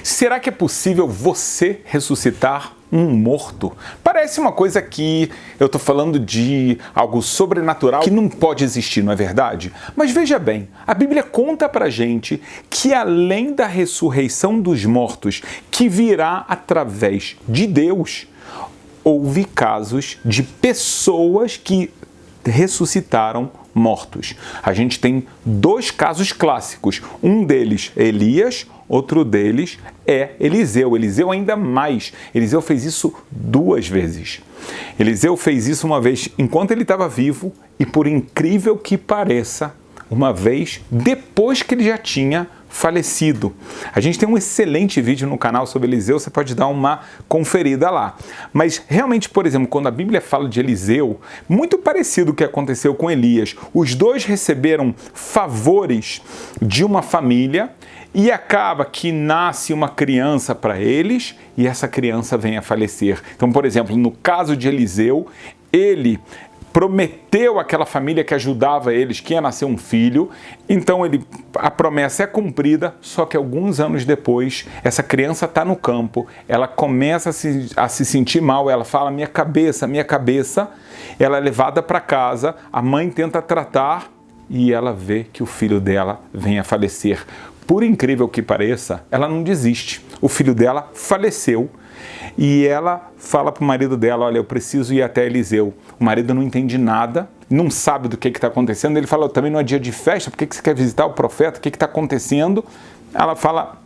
Será que é possível você ressuscitar um morto? Parece uma coisa que eu estou falando de algo sobrenatural que não pode existir, não é verdade? Mas veja bem, a Bíblia conta pra gente que além da ressurreição dos mortos, que virá através de Deus, houve casos de pessoas que ressuscitaram mortos. A gente tem dois casos clássicos. Um deles é Elias, outro deles é Eliseu. Eliseu ainda mais. Eliseu fez isso 2 vezes. Eliseu fez isso uma vez enquanto ele estava vivo e, por incrível que pareça, uma vez depois que ele já tinha falecido. A gente tem um excelente vídeo no canal sobre Eliseu, você pode dar uma conferida lá. Mas realmente, por exemplo, quando a Bíblia fala de Eliseu, muito parecido com o que aconteceu com Elias. Os dois receberam favores de uma família e acaba que nasce uma criança para eles e essa criança vem a falecer. Então, por exemplo, no caso de Eliseu, ele prometeu àquela família que ajudava eles que ia nascer um filho, então a promessa é cumprida, só que alguns anos depois, essa criança está no campo, ela começa a se sentir mal, ela fala, minha cabeça, ela é levada para casa, a mãe tenta tratar e ela vê que o filho dela vem a falecer. Por incrível que pareça, ela não desiste, o filho dela faleceu. E ela fala para o marido dela, olha, eu preciso ir até Eliseu. O marido não entende nada, não sabe do que está acontecendo. Ele fala, também não é dia de festa, por que você quer visitar o profeta? O que está acontecendo? Ela fala,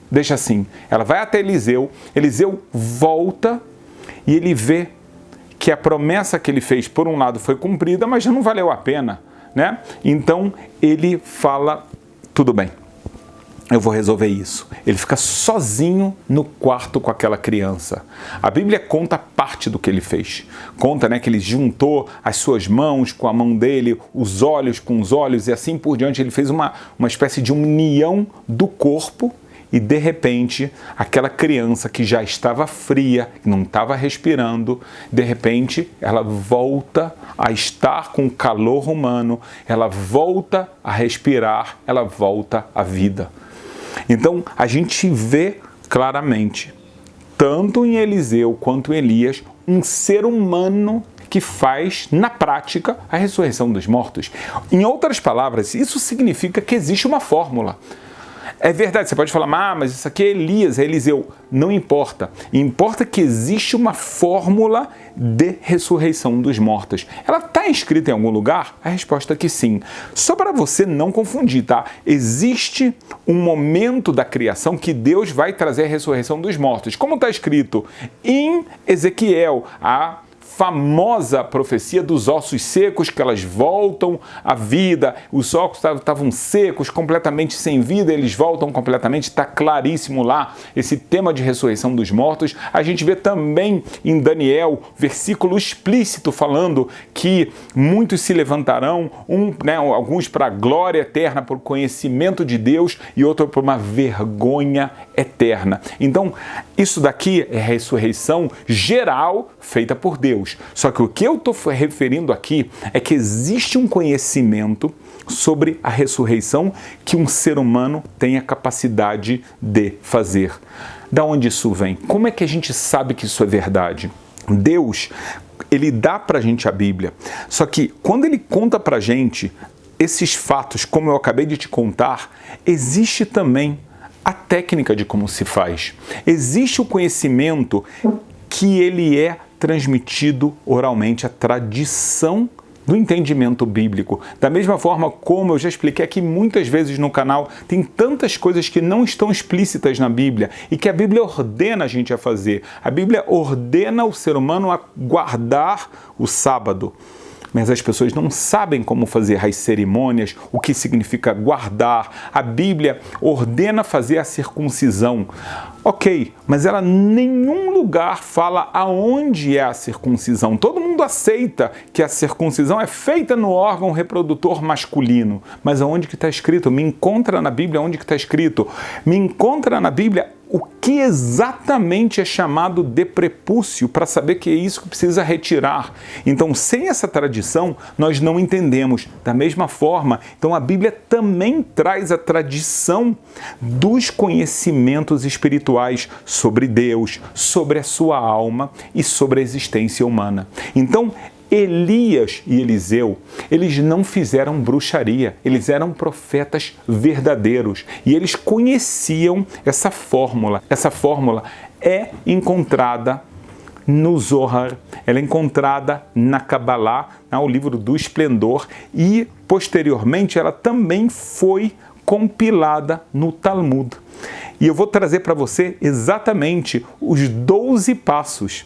deixa assim. Ela vai até Eliseu, Eliseu volta e ele vê que a promessa que ele fez, por um lado, foi cumprida, mas já não valeu a pena, né? Então ele fala, tudo bem. Eu vou resolver isso. Ele fica sozinho no quarto com aquela criança. A Bíblia conta parte do que ele fez. Conta, né, que ele juntou as suas mãos com a mão dele, os olhos com os olhos e assim por diante. Ele fez uma espécie de união do corpo e, de repente, aquela criança que já estava fria, não estava respirando, de repente, ela volta a estar com o calor humano, ela volta a respirar, ela volta à vida. Então, a gente vê claramente, tanto em Eliseu quanto em Elias, um ser humano que faz, na prática, a ressurreição dos mortos. Em outras palavras, isso significa que existe uma fórmula. É verdade, você pode falar, mas isso aqui é Elias, é Eliseu. Não importa. Importa que existe uma fórmula de ressurreição dos mortos. Ela está escrita em algum lugar? A resposta é que sim. Só para você não confundir, tá? Existe um momento da criação que Deus vai trazer a ressurreição dos mortos. Como está escrito em Ezequiel, a famosa profecia dos ossos secos, que elas voltam à vida, os ossos estavam secos, completamente sem vida, eles voltam completamente, está claríssimo lá esse tema de ressurreição dos mortos. A gente vê também em Daniel, versículo explícito falando que muitos se levantarão, alguns para a glória eterna, por conhecimento de Deus e outro por uma vergonha eterna. Então, isso daqui é ressurreição geral feita por Deus. Só que o que eu estou referindo aqui é que existe um conhecimento sobre a ressurreição que um ser humano tem a capacidade de fazer. Da onde isso vem? Como é que a gente sabe que isso é verdade? Deus, ele dá pra gente a Bíblia. Só que quando ele conta pra gente esses fatos, como eu acabei de te contar, existe também a técnica de como se faz. Existe o conhecimento que ele é transmitido oralmente, a tradição do entendimento bíblico. Da mesma forma como eu já expliquei aqui muitas vezes no canal, tem tantas coisas que não estão explícitas na Bíblia e que a Bíblia ordena a gente a fazer. A Bíblia ordena o ser humano a guardar o sábado. Mas as pessoas não sabem como fazer as cerimônias, o que significa guardar. A Bíblia ordena fazer a circuncisão. Ok, mas ela em nenhum lugar fala aonde é a circuncisão. Todo mundo aceita que a circuncisão é feita no órgão reprodutor masculino. Mas aonde que está escrito? Me encontra na Bíblia onde que está escrito. Me encontra na Bíblia o que exatamente é chamado de prepúcio, para saber que é isso que precisa retirar. Então, sem essa tradição, nós não entendemos. Da mesma forma, então a Bíblia também traz a tradição dos conhecimentos espirituais sobre Deus, sobre a sua alma e sobre a existência humana. Então, Elias e Eliseu, eles não fizeram bruxaria, eles eram profetas verdadeiros e eles conheciam essa fórmula. Essa fórmula é encontrada no Zohar, ela é encontrada na Kabbalah, no livro do Esplendor, e posteriormente ela também foi compilada no Talmud. E eu vou trazer para você exatamente os 12 passos.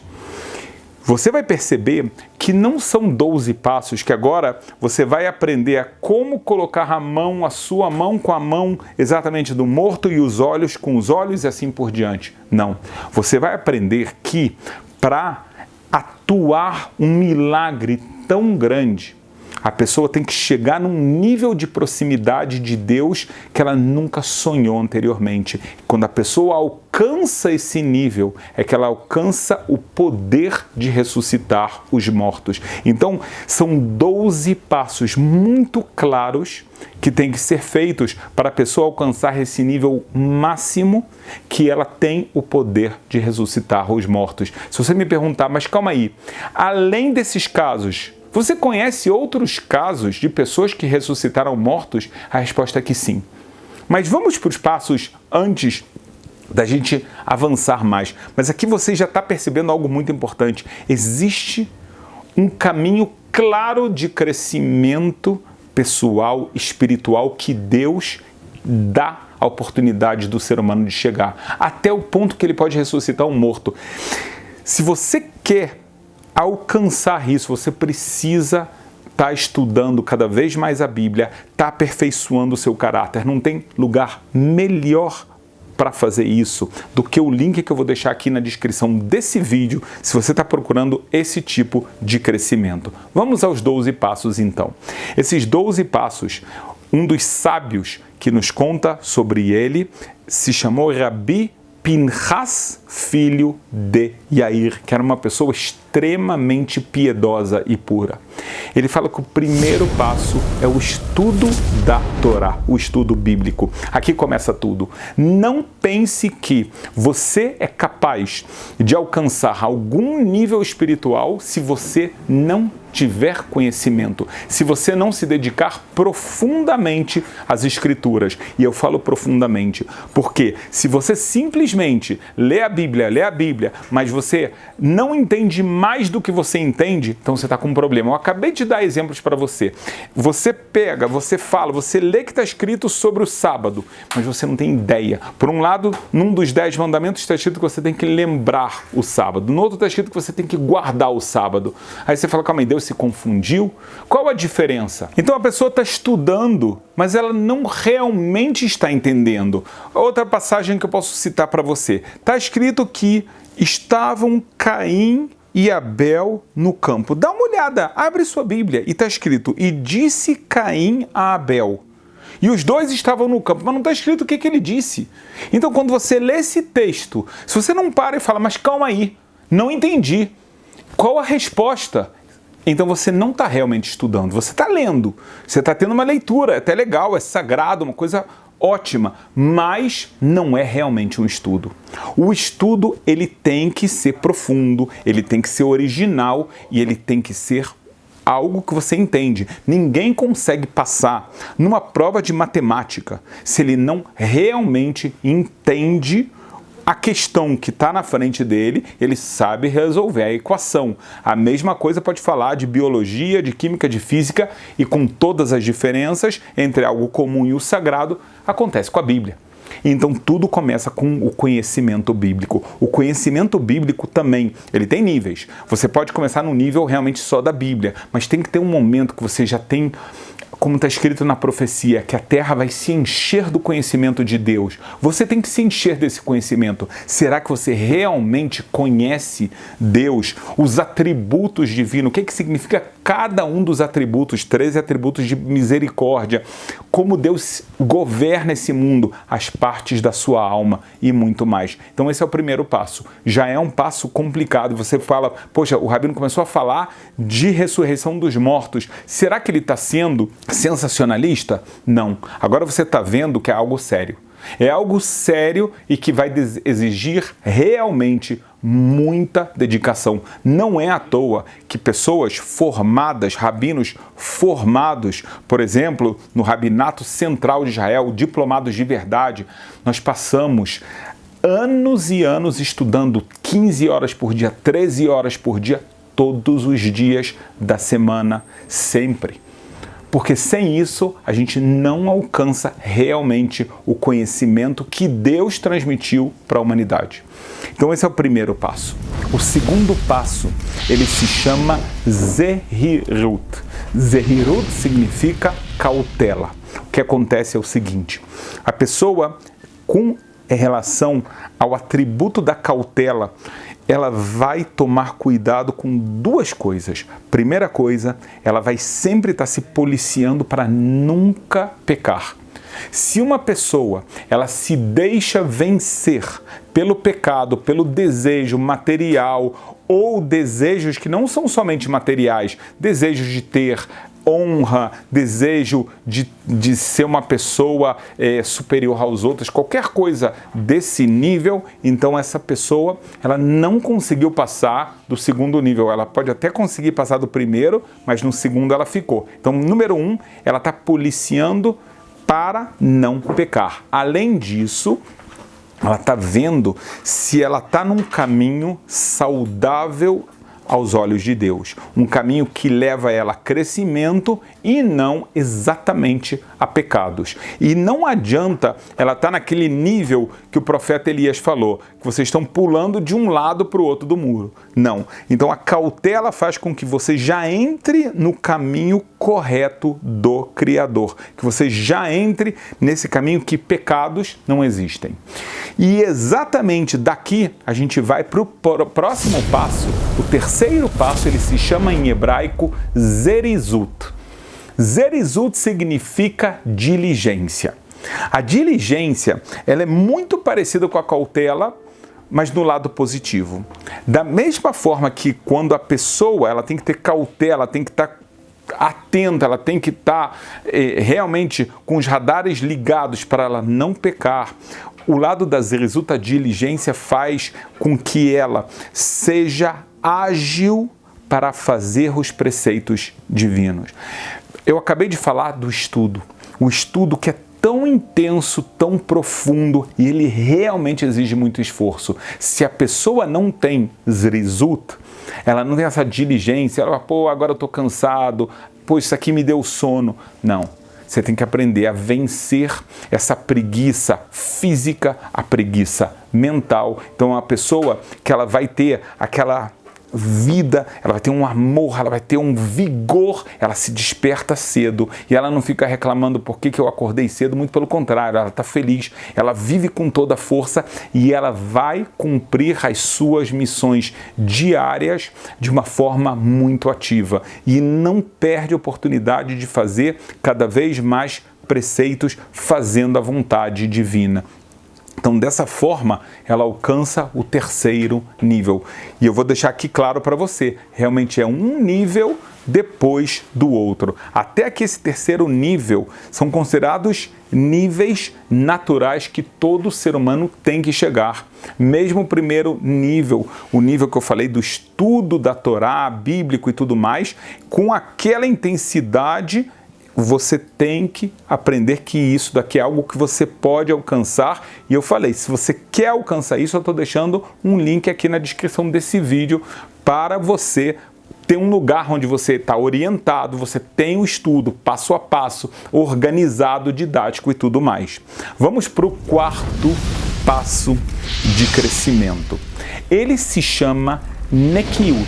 Você vai perceber que não são 12 passos que agora você vai aprender a como colocar a sua mão com a mão exatamente do morto e os olhos com os olhos e assim por diante. Não. Você vai aprender que para atuar um milagre tão grande, a pessoa tem que chegar num nível de proximidade de Deus que ela nunca sonhou anteriormente. Quando a pessoa alcança esse nível, é que ela alcança o poder de ressuscitar os mortos. Então, são 12 passos muito claros que têm que ser feitos para a pessoa alcançar esse nível máximo que ela tem o poder de ressuscitar os mortos. Se você me perguntar, mas calma aí, além desses casos, você conhece outros casos de pessoas que ressuscitaram mortos? A resposta é que sim. Mas vamos para os passos antes da gente avançar mais. Mas aqui você já está percebendo algo muito importante. Existe um caminho claro de crescimento pessoal, espiritual, que Deus dá a oportunidade do ser humano de chegar, até o ponto que ele pode ressuscitar um morto. Se você quer alcançar isso, você precisa estar estudando cada vez mais a Bíblia, estar aperfeiçoando o seu caráter. Não tem lugar melhor para fazer isso do que o link que eu vou deixar aqui na descrição desse vídeo, se você está procurando esse tipo de crescimento. Vamos aos 12 passos então. Esses 12 passos, um dos sábios que nos conta sobre ele se chamou Rabi Pinchas, filho de Yair, que era uma pessoa extremamente piedosa e pura. Ele fala que o primeiro passo é o estudo da Torá, o estudo bíblico. Aqui começa tudo. Não pense que você é capaz de alcançar algum nível espiritual se você não tiver conhecimento, se você não se dedicar profundamente às Escrituras. E eu falo profundamente, porque se você simplesmente lê a Bíblia, mas você não entende mais do que você entende, então você está com um problema. Eu acabei de dar exemplos para você. Você pega, você fala, você lê que está escrito sobre o sábado, mas você não tem ideia. Por um lado, num dos 10 mandamentos está escrito que você tem que lembrar o sábado. No outro está escrito que você tem que guardar o sábado. Aí você fala, calma aí, Deus se confundiu? Qual a diferença? Então a pessoa está estudando, mas ela não realmente está entendendo. Outra passagem que eu posso citar para você. Está escrito que estavam Caim e Abel no campo. Dá uma olhada, abre sua Bíblia e está escrito, e disse Caim a Abel. E os dois estavam no campo, mas não está escrito o que ele disse. Então quando você lê esse texto, se você não para e fala, mas calma aí, não entendi. Qual a resposta? Então você não está realmente estudando, você está lendo, você está tendo uma leitura, é até legal, é sagrado, uma coisa ótima, mas não é realmente um estudo. O estudo, ele tem que ser profundo, ele tem que ser original e ele tem que ser algo que você entende. Ninguém consegue passar numa prova de matemática se ele não realmente entende a questão que está na frente dele, ele sabe resolver a equação. A mesma coisa pode falar de biologia, de química, de física, e com todas as diferenças entre algo comum e o sagrado, acontece com a Bíblia. Então tudo começa com o conhecimento bíblico. O conhecimento bíblico também, ele tem níveis. Você pode começar no nível realmente só da Bíblia, mas tem que ter um momento que você já tem, como está escrito na profecia, que a terra vai se encher do conhecimento de Deus. Você tem que se encher desse conhecimento. Será que você realmente conhece Deus, os atributos divinos? O que significa cada um dos atributos, 13 atributos de misericórdia, como Deus governa esse mundo, as partes da sua alma e muito mais. Então esse é o primeiro passo. Já é um passo complicado. Você fala, poxa, o Rabino começou a falar de ressurreição dos mortos. Será que ele está sendo sensacionalista? Não. Agora você está vendo que é algo sério. É algo sério e que vai exigir realmente muita dedicação. Não é à toa que pessoas formadas, rabinos formados, por exemplo, no Rabinato Central de Israel, diplomados de verdade, nós passamos anos e anos estudando 15 horas por dia, 13 horas por dia, todos os dias da semana, sempre. Porque sem isso, a gente não alcança realmente o conhecimento que Deus transmitiu para a humanidade. Então esse é o primeiro passo. O segundo passo, ele se chama Zehirut. Zehirut significa cautela. O que acontece é o seguinte, a pessoa com relação ao atributo da cautela, ela vai tomar cuidado com duas coisas. Primeira coisa, ela vai sempre estar se policiando para nunca pecar. Se uma pessoa ela se deixa vencer pelo pecado, pelo desejo material ou desejos que não são somente materiais, desejos de ter honra, desejo de ser uma pessoa superior aos outros, qualquer coisa desse nível, então essa pessoa ela não conseguiu passar do segundo nível. Ela pode até conseguir passar do primeiro, mas no segundo ela ficou. Então, número 1, ela está policiando para não pecar. Além disso, ela está vendo se ela está num caminho saudável aos olhos de Deus, um caminho que leva ela a crescimento e não exatamente a pecados. E não adianta ela estar naquele nível que o profeta Elias falou, que vocês estão pulando de um lado para o outro do muro. Não. Então a cautela faz com que você já entre no caminho correto do Criador, que você já entre nesse caminho que pecados não existem. E exatamente daqui a gente vai para o próximo passo. O terceiro passo, ele se chama em hebraico Zerizut. Zerizut significa diligência. A diligência, ela é muito parecida com a cautela, mas no lado positivo. Da mesma forma que quando a pessoa ela tem que ter cautela, tem que estar atenta, ela tem que estar realmente com os radares ligados para ela não pecar. O lado da Zerizut, a diligência, faz com que ela seja ágil para fazer os preceitos divinos. Eu acabei de falar do estudo, o estudo que é tão intenso, tão profundo e ele realmente exige muito esforço. Se a pessoa não tem Zerizut, ela não tem essa diligência, ela, agora eu estou cansado, isso aqui me deu sono. Não. Você tem que aprender a vencer essa preguiça física, a preguiça mental. Então, a pessoa que ela vai ter aquela vida, ela vai ter um amor, ela vai ter um vigor, ela se desperta cedo e ela não fica reclamando por que eu acordei cedo, muito pelo contrário, ela está feliz, ela vive com toda a força e ela vai cumprir as suas missões diárias de uma forma muito ativa e não perde a oportunidade de fazer cada vez mais preceitos fazendo a vontade divina. Então, dessa forma, ela alcança o terceiro nível. E eu vou deixar aqui claro para você, realmente é um nível depois do outro. Até que esse terceiro nível são considerados níveis naturais que todo ser humano tem que chegar. Mesmo o primeiro nível, o nível que eu falei do estudo da Torá, bíblico e tudo mais, com aquela intensidade, você tem que aprender que isso daqui é algo que você pode alcançar. E eu falei, se você quer alcançar isso, eu estou deixando um link aqui na descrição desse vídeo para você ter um lugar onde você está orientado, você tem o estudo passo a passo, organizado, didático e tudo mais. Vamos para o quarto passo de crescimento. Ele se chama Nekiut.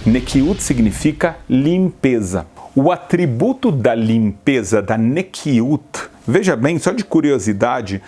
Nekiut significa limpeza. O atributo da limpeza, da Nekiut, veja bem, só de curiosidade,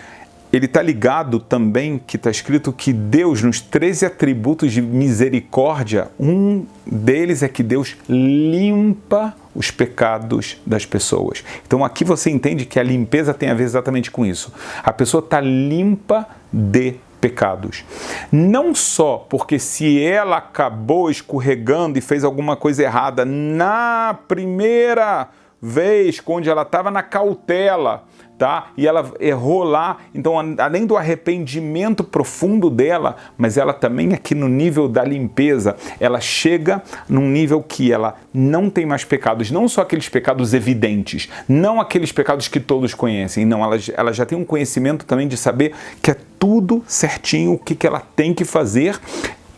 ele está ligado também, que está escrito que Deus, nos 13 atributos de misericórdia, um deles é que Deus limpa os pecados das pessoas. Então aqui você entende que a limpeza tem a ver exatamente com isso. A pessoa está limpa de pecados. Não só porque se ela acabou escorregando e fez alguma coisa errada na primeira vez, onde ela estava na cautela, tá? E ela errou lá, então além do arrependimento profundo dela, mas ela também aqui no nível da limpeza, ela chega num nível que ela não tem mais pecados, não só aqueles pecados evidentes, não aqueles pecados que todos conhecem, não, ela já tem um conhecimento também de saber que é tudo certinho, o que ela tem que fazer,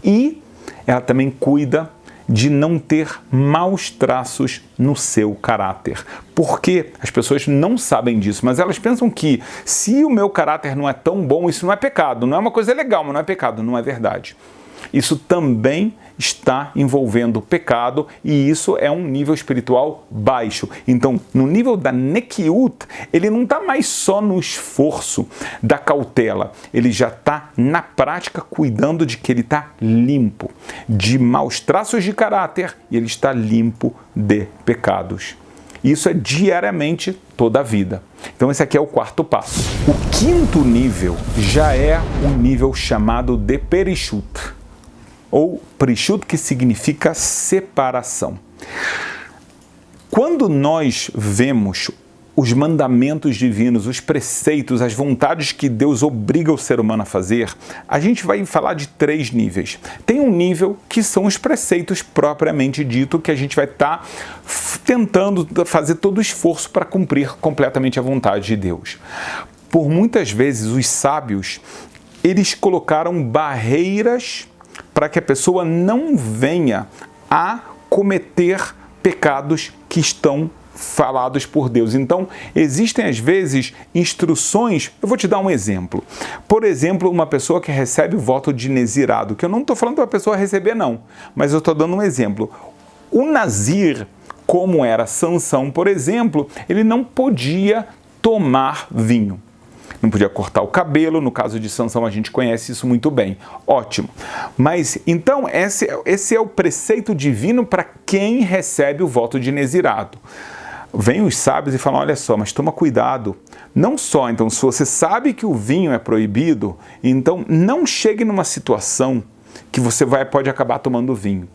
e ela também cuida de não ter maus traços no seu caráter. Porque as pessoas não sabem disso, mas elas pensam que se o meu caráter não é tão bom, isso não é pecado, não é uma coisa legal, mas não é pecado, não é verdade. Isso também está envolvendo pecado e isso é um nível espiritual baixo. Então, no nível da Nekiut, ele não está mais só no esforço da cautela, ele já está na prática cuidando de que ele está limpo de maus traços de caráter e ele está limpo de pecados. Isso é diariamente toda a vida. Então esse aqui é o quarto passo. O quinto nível já é um nível chamado de Perishut, ou Perishut, que significa separação. Quando nós vemos os mandamentos divinos, os preceitos, as vontades que Deus obriga o ser humano a fazer, a gente vai falar de 3 níveis. Tem um nível que são os preceitos propriamente dito, que a gente vai estar tentando fazer todo o esforço para cumprir completamente a vontade de Deus. Por muitas vezes os sábios, eles colocaram barreiras para que a pessoa não venha a cometer pecados que estão falados por Deus. Então, existem às vezes instruções, eu vou te dar um exemplo. Por exemplo, uma pessoa que recebe o voto de nezirado, que eu não estou falando para a pessoa receber não, mas eu estou dando um exemplo. O nazir, como era Sansão, por exemplo, ele não podia tomar vinho. Não podia cortar o cabelo, no caso de Sansão a gente conhece isso muito bem. Ótimo. Mas, então, esse é o preceito divino para quem recebe o voto de nezirado. Vêm os sábios e falam, olha só, mas toma cuidado. Não só, então, se você sabe que o vinho é proibido, então não chegue numa situação que você pode acabar tomando vinho.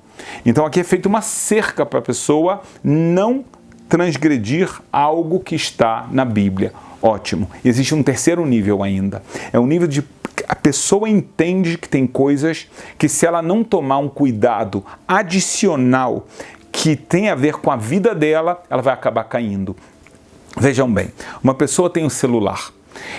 Então aqui é feita uma cerca para a pessoa não transgredir algo que está na Bíblia. Ótimo. Existe um terceiro nível ainda. É o nível de a pessoa entende que tem coisas que se ela não tomar um cuidado adicional que tem a ver com a vida dela, ela vai acabar caindo. Vejam bem, uma pessoa tem um celular.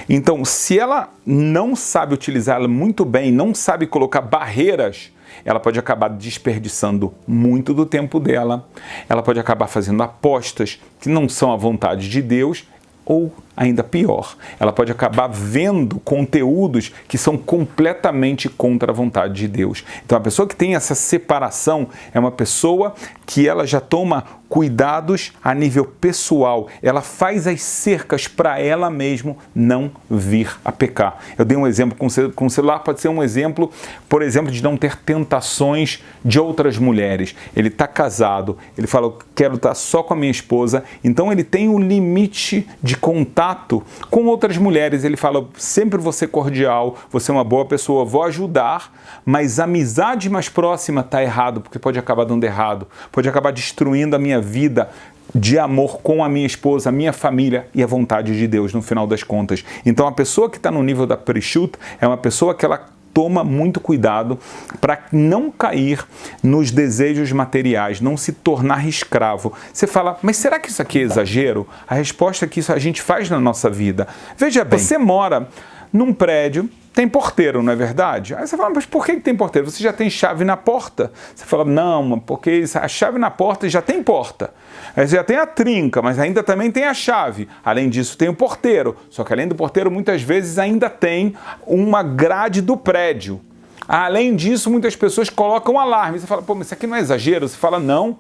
Então, se ela não sabe utilizá-la muito bem, não sabe colocar barreiras, ela pode acabar desperdiçando muito do tempo dela, ela pode acabar fazendo apostas que não são a vontade de Deus, ou ainda pior, ela pode acabar vendo conteúdos que são completamente contra a vontade de Deus. Então a pessoa que tem essa separação é uma pessoa que ela já toma cuidados a nível pessoal, ela faz as cercas para ela mesmo não vir a pecar. Eu dei um exemplo com o celular, pode ser um exemplo, por exemplo, de não ter tentações de outras mulheres. Ele está casado, ele fala, eu quero estar só com a minha esposa, então ele tem um limite de contato com outras mulheres. Ele fala, sempre vou ser cordial, você é uma boa pessoa, vou ajudar, mas a amizade mais próxima está errado, porque pode acabar dando errado, pode acabar destruindo a minha vida de amor com a minha esposa, a minha família e a vontade de Deus no final das contas. Então a pessoa que está no nível da Perishut é uma pessoa que ela toma muito cuidado para não cair nos desejos materiais, não se tornar escravo. Você fala, mas será que isso aqui é exagero? A resposta é que isso a gente faz na nossa vida. Veja bem, você mora num prédio, tem porteiro, não é verdade? Aí você fala, mas por que tem porteiro? Você já tem chave na porta? Você fala, não, porque a chave na porta já tem porta. Aí você já tem a trinca, mas ainda também tem a chave. Além disso, tem o porteiro. Só que além do porteiro, muitas vezes ainda tem uma grade do prédio. Além disso, muitas pessoas colocam alarme. Você fala, pô, mas isso aqui não é exagero? Você fala, não.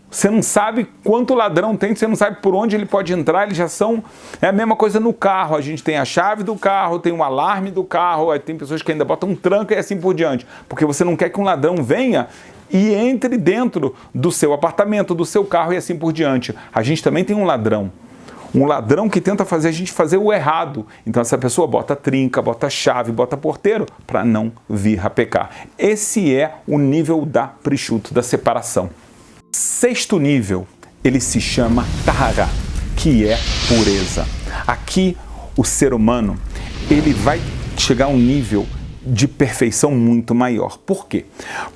Você não sabe quanto ladrão tem, você não sabe por onde ele pode entrar, eles já são... É a mesma coisa no carro, a gente tem a chave do carro, tem o alarme do carro, aí tem pessoas que ainda botam um tranca e assim por diante, porque você não quer que um ladrão venha e entre dentro do seu apartamento, do seu carro e assim por diante. A gente também tem um ladrão que tenta fazer a gente fazer o errado. Então essa pessoa bota trinca, bota chave, bota porteiro para não vir a pecar. Esse é o nível da prishut, da separação. Sexto nível, ele se chama tahara, que é pureza. Aqui o ser humano, ele vai chegar a um nível de perfeição muito maior. Por quê?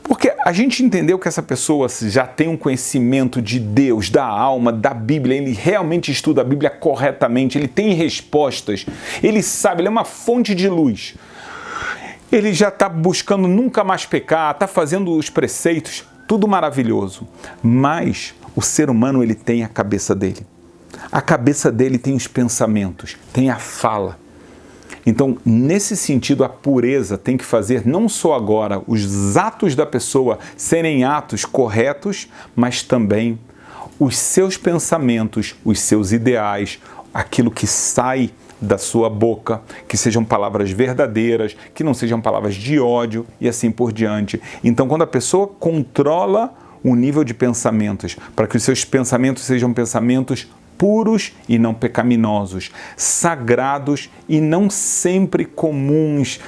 Porque a gente entendeu que essa pessoa já tem um conhecimento de Deus, da alma, da Bíblia, ele realmente estuda a Bíblia corretamente, ele tem respostas, ele sabe, ele é uma fonte de luz. Ele já está buscando nunca mais pecar, está fazendo os preceitos, tudo maravilhoso. Mas o ser humano, ele tem a cabeça dele. A cabeça dele tem os pensamentos, tem a fala. Então, nesse sentido, a pureza tem que fazer não só agora os atos da pessoa serem atos corretos, mas também os seus pensamentos, os seus ideais, aquilo que sai da sua boca, que sejam palavras verdadeiras, que não sejam palavras de ódio e assim por diante. Então, quando a pessoa controla o nível de pensamentos, para que os seus pensamentos sejam pensamentos puros e não pecaminosos, sagrados e não sempre comuns,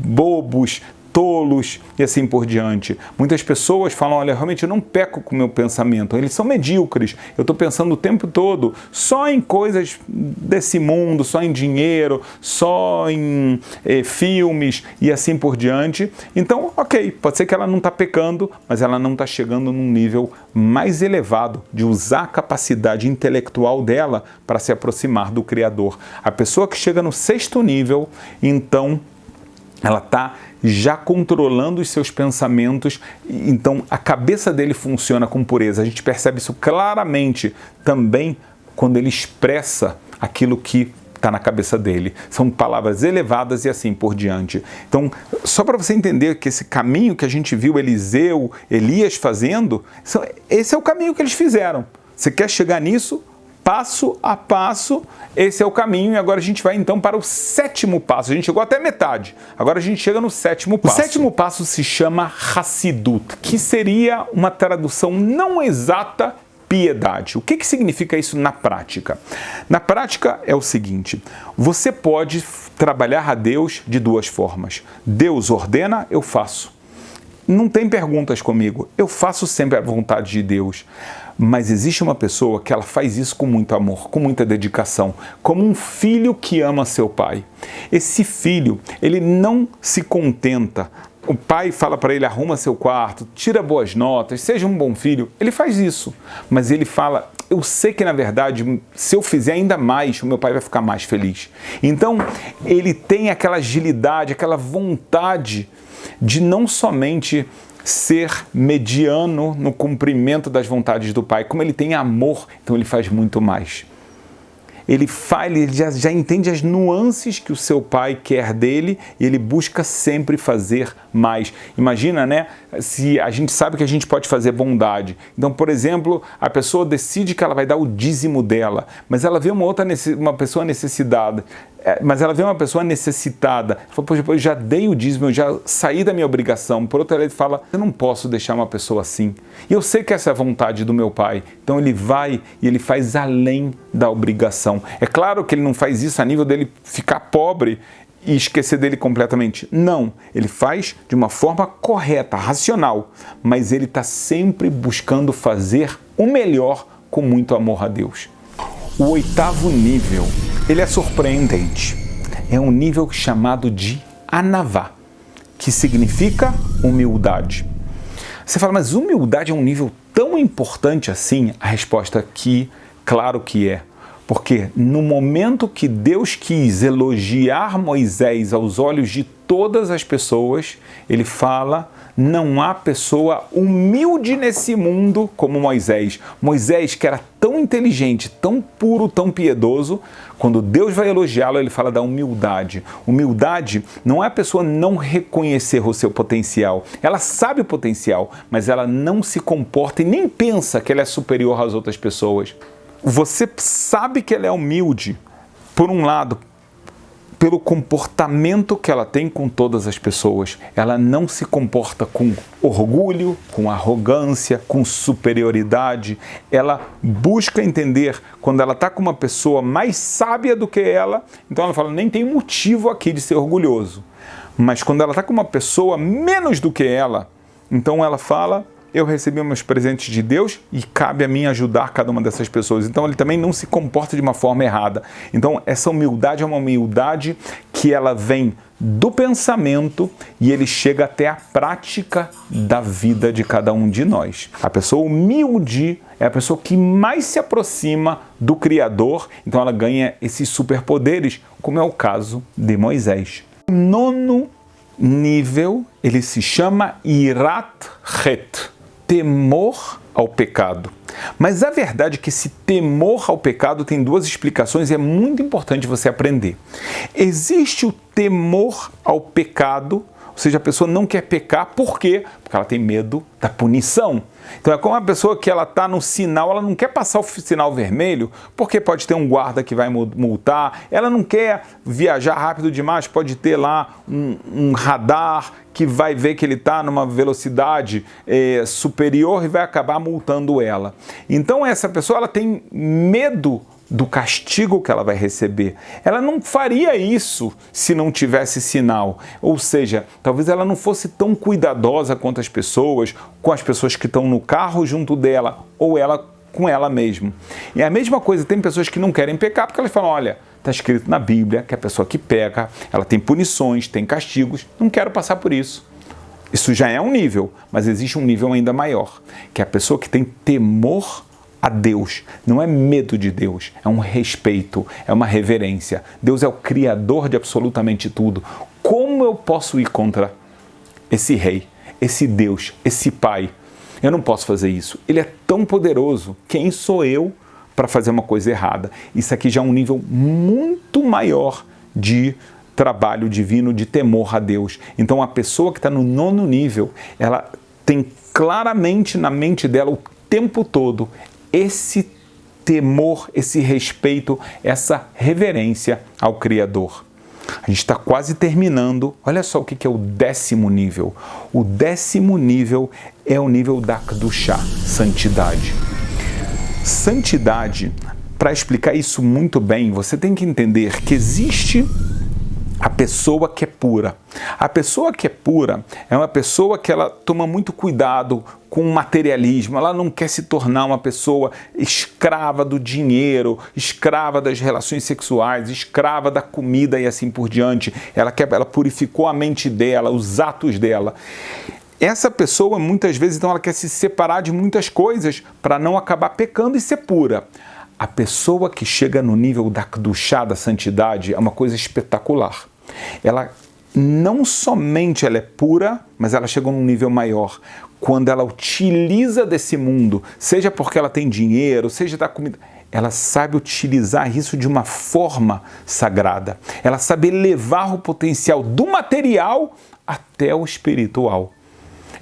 bobos, tolos e assim por diante. Muitas pessoas falam, olha, realmente eu não peco com o meu pensamento, eles são medíocres, eu estou pensando o tempo todo só em coisas desse mundo, só em dinheiro, só em filmes e assim por diante. Então, ok, pode ser que ela não está pecando, mas ela não está chegando num nível mais elevado de usar a capacidade intelectual dela para se aproximar do Criador. A pessoa que chega no sexto nível, então, ela está já controlando os seus pensamentos, então a cabeça dele funciona com pureza. A gente percebe isso claramente também quando ele expressa aquilo que está na cabeça dele. São palavras elevadas e assim por diante. Então, só para você entender que esse caminho que a gente viu Eliseu, Elias fazendo, esse é o caminho que eles fizeram. Você quer chegar nisso? Passo a passo, esse é o caminho. E agora a gente vai então para o sétimo passo. A gente chegou até metade. Agora a gente chega no sétimo passo. O sétimo passo se chama Hassidut, que seria uma tradução não exata, piedade. O que significa isso na prática? Na prática é o seguinte: você pode trabalhar a Deus de duas formas. Deus ordena, eu faço. Não tem perguntas comigo. Eu faço sempre a vontade de Deus. Mas existe uma pessoa que ela faz isso com muito amor, com muita dedicação, como um filho que ama seu pai. Esse filho, ele não se contenta. O pai fala para ele, arruma seu quarto, tira boas notas, seja um bom filho. Ele faz isso, mas ele fala, eu sei que na verdade, se eu fizer ainda mais, o meu pai vai ficar mais feliz. Então, ele tem aquela agilidade, aquela vontade de não somente ser mediano no cumprimento das vontades do pai, como ele tem amor, então ele faz muito mais. Ele já entende as nuances que o seu pai quer dele e ele busca sempre fazer mais. Imagina, né? Se a gente sabe que a gente pode fazer bondade. Então, por exemplo, a pessoa decide que ela vai dar o dízimo dela, mas ela vê uma pessoa necessitada. Mas ela vê uma pessoa necessitada. Ela fala, poxa, eu já dei o dízimo, eu já saí da minha obrigação. Por outro lado, ele fala, eu não posso deixar uma pessoa assim. E eu sei que essa é a vontade do meu pai. Então ele vai e ele faz além da obrigação. É claro que ele não faz isso a nível dele ficar pobre e esquecer dele completamente. Não, ele faz de uma forma correta, racional. Mas ele está sempre buscando fazer o melhor com muito amor a Deus. O oitavo nível, ele é surpreendente. É um nível chamado de anavá, que significa humildade. Você fala, mas humildade é um nível tão importante assim? A resposta aqui, claro que é. Porque no momento que Deus quis elogiar Moisés aos olhos de todas as pessoas, ele fala: não há pessoa humilde nesse mundo como Moisés. Moisés, que era tão inteligente, tão puro, tão piedoso, quando Deus vai elogiá-lo, ele fala da humildade. Humildade não é a pessoa não reconhecer o seu potencial. Ela sabe o potencial, mas ela não se comporta e nem pensa que ela é superior às outras pessoas. Você sabe que ela é humilde, por um lado, pelo comportamento que ela tem com todas as pessoas. Ela não se comporta com orgulho, com arrogância, com superioridade. Ela busca entender quando ela está com uma pessoa mais sábia do que ela, então ela fala: nem tem motivo aqui de ser orgulhoso. Mas quando ela está com uma pessoa menos do que ela, então ela fala: eu recebi meus presentes de Deus e cabe a mim ajudar cada uma dessas pessoas. Então ele também não se comporta de uma forma errada. Então essa humildade é uma humildade que ela vem do pensamento e ele chega até a prática da vida de cada um de nós. A pessoa humilde é a pessoa que mais se aproxima do Criador, então ela ganha esses superpoderes, como é o caso de Moisés. O nono nível, ele se chama Irat Het, temor ao pecado. Mas a verdade é que esse temor ao pecado tem duas explicações e é muito importante você aprender. Existe o temor ao pecado, ou seja, a pessoa não quer pecar, por quê? Porque ela tem medo da punição. Então é como uma pessoa que ela está no sinal, ela não quer passar o sinal vermelho, porque pode ter um guarda que vai multar, ela não quer viajar rápido demais, pode ter lá um radar que vai ver que ele está numa velocidade superior e vai acabar multando ela. Então essa pessoa ela tem medo do castigo que ela vai receber. Ela não faria isso se não tivesse sinal. Ou seja, talvez ela não fosse tão cuidadosa quanto as pessoas, com as pessoas que estão no carro junto dela, ou ela com ela mesma. E a mesma coisa, tem pessoas que não querem pecar porque elas falam: olha, está escrito na Bíblia que a pessoa que peca, ela tem punições, tem castigos, não quero passar por isso. Isso já é um nível, mas existe um nível ainda maior, que é a pessoa que tem temor a Deus. Não é medo de Deus, é um respeito, é uma reverência. Deus é o Criador de absolutamente tudo. Como eu posso ir contra esse rei, esse Deus, esse Pai? Eu não posso fazer isso. Ele é tão poderoso. Quem sou eu para fazer uma coisa errada? Isso aqui já é um nível muito maior de trabalho divino, de temor a Deus. Então a pessoa que está no nono nível, ela tem claramente na mente dela o tempo todo esse temor, esse respeito, essa reverência ao Criador. A gente está quase terminando. Olha só o que é o 10º nível. O 10º nível é o nível da Kedushá, santidade. Santidade, para explicar isso muito bem, você tem que entender que existe a pessoa que é pura. A pessoa que é pura é uma pessoa que ela toma muito cuidado com o materialismo, ela não quer se tornar uma pessoa escrava do dinheiro, escrava das relações sexuais, escrava da comida e assim por diante. Ela purificou a mente dela, os atos dela. Essa pessoa, muitas vezes, então, ela quer se separar de muitas coisas para não acabar pecando e ser pura. A pessoa que chega no nível da Kedushá, da santidade, é uma coisa espetacular. Ela não somente ela é pura, mas ela chega num nível maior. Quando ela utiliza desse mundo, seja porque ela tem dinheiro, seja da comida, ela sabe utilizar isso de uma forma sagrada. Ela sabe elevar o potencial do material até o espiritual.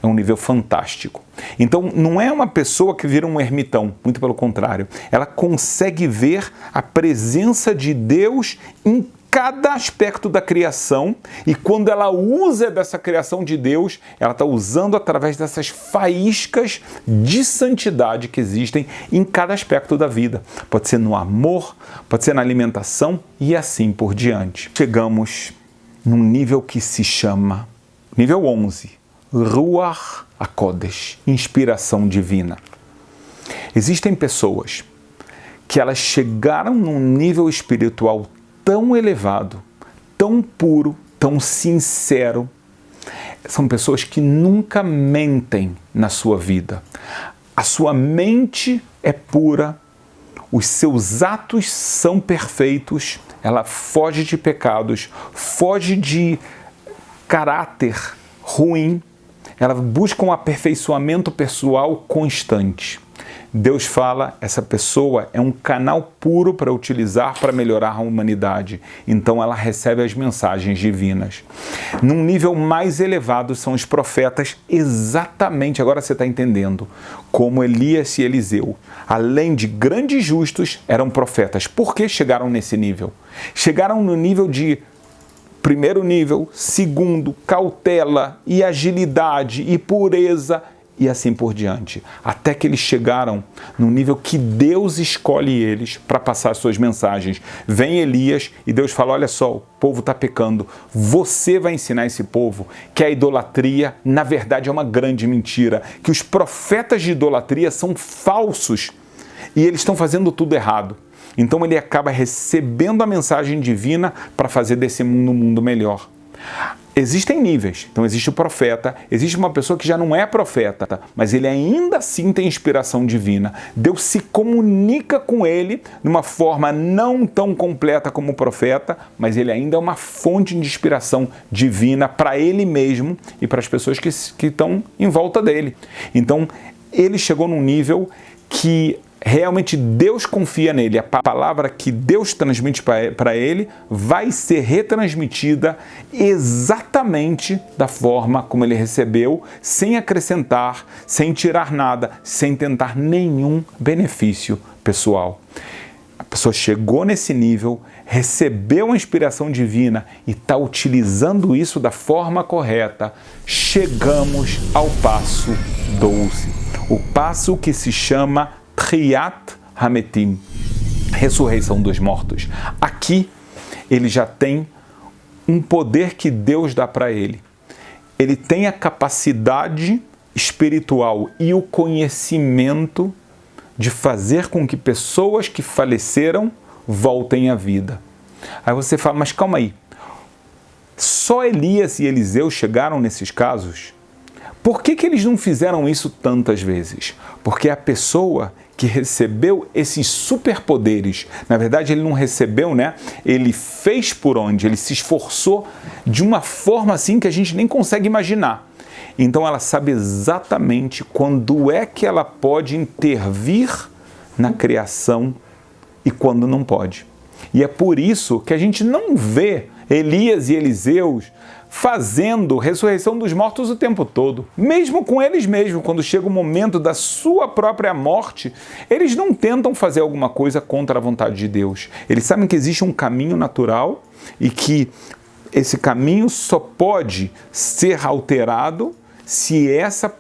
É um nível fantástico. Então, não é uma pessoa que vira um ermitão, muito pelo contrário. Ela consegue ver a presença de Deus em cada aspecto da criação e quando ela usa dessa criação de Deus, ela está usando através dessas faíscas de santidade que existem em cada aspecto da vida. Pode ser no amor, pode ser na alimentação e assim por diante. Chegamos num nível que se chama, nível 11, Ruach HaKodesh, inspiração divina. Existem pessoas que elas chegaram num nível espiritual tão elevado, tão puro, tão sincero. São pessoas que nunca mentem na sua vida. A sua mente é pura, os seus atos são perfeitos, ela foge de pecados, foge de caráter ruim, ela busca um aperfeiçoamento pessoal constante. Deus fala, essa pessoa é um canal puro para utilizar para melhorar a humanidade. Então ela recebe as mensagens divinas. Num nível mais elevado são os profetas, exatamente, agora você está entendendo, como Elias e Eliseu. Além de grandes justos, eram profetas. Por que chegaram nesse nível? Chegaram no nível de primeiro nível, segundo, cautela e agilidade e pureza e assim por diante. Até que eles chegaram no nível que Deus escolhe eles para passar suas mensagens. Vem Elias e Deus fala, olha só, o povo está pecando. Você vai ensinar esse povo que a idolatria, na verdade, é uma grande mentira. Que os profetas de idolatria são falsos e eles estão fazendo tudo errado. Então ele acaba recebendo a mensagem divina para fazer desse mundo um mundo melhor. Existem níveis, então existe o profeta, existe uma pessoa que já não é profeta, mas ele ainda assim tem inspiração divina. Deus se comunica com ele de uma forma não tão completa como o profeta, mas ele ainda é uma fonte de inspiração divina para ele mesmo e para as pessoas que estão em volta dele. Então ele chegou num nível que realmente Deus confia nele. A palavra que Deus transmite para ele vai ser retransmitida exatamente da forma como ele recebeu, sem acrescentar, sem tirar nada, sem tentar nenhum benefício pessoal. A pessoa chegou nesse nível, recebeu a inspiração divina e está utilizando isso da forma correta. Chegamos ao passo 12. O passo que se chama Triat Hametim, ressurreição dos mortos. Aqui ele já tem um poder que Deus dá para ele. Ele tem a capacidade espiritual e o conhecimento de fazer com que pessoas que faleceram voltem à vida. Aí você fala, mas calma aí, só Elias e Eliseu chegaram nesses casos? Por que eles não fizeram isso tantas vezes? Porque a pessoa que recebeu esses superpoderes, na verdade ele não recebeu, né? Ele fez por onde? Ele se esforçou de uma forma assim que a gente nem consegue imaginar. Então ela sabe exatamente quando é que ela pode intervir na criação e quando não pode. E é por isso que a gente não vê Elias e Eliseus fazendo ressurreição dos mortos o tempo todo. Mesmo com eles mesmos, quando chega o momento da sua própria morte, eles não tentam fazer alguma coisa contra a vontade de Deus. Eles sabem que existe um caminho natural e que esse caminho só pode ser alterado se essa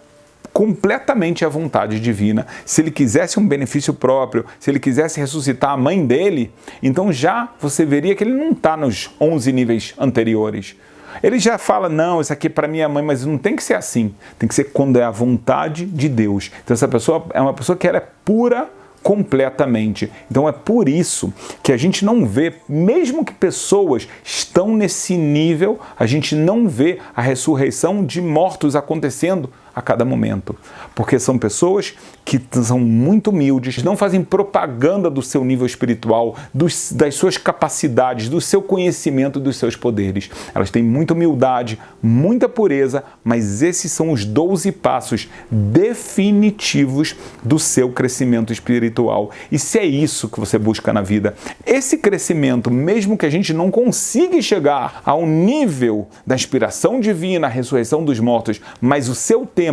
completamente a vontade divina. Se ele quisesse um benefício próprio, se ele quisesse ressuscitar a mãe dele, então já você veria que ele não está nos 11 níveis anteriores. Ele já fala, não, isso aqui é para minha mãe, mas não tem que ser assim. Tem que ser quando é a vontade de Deus. Então essa pessoa é uma pessoa que ela é pura completamente. Então é por isso que a gente não vê, mesmo que pessoas estão nesse nível, a gente não vê a ressurreição de mortos acontecendo a cada momento. Porque são pessoas que são muito humildes, não fazem propaganda do seu nível espiritual, das suas capacidades, do seu conhecimento, dos seus poderes. Elas têm muita humildade, muita pureza, mas esses são os 12 passos definitivos do seu crescimento espiritual. E se é isso que você busca na vida, esse crescimento, mesmo que a gente não consiga chegar ao nível da inspiração divina, a ressurreição dos mortos, mas o seu tema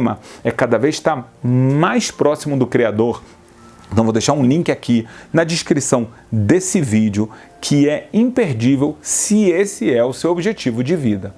é cada vez estar mais próximo do Criador. Então vou deixar um link aqui na descrição desse vídeo que é imperdível se esse é o seu objetivo de vida.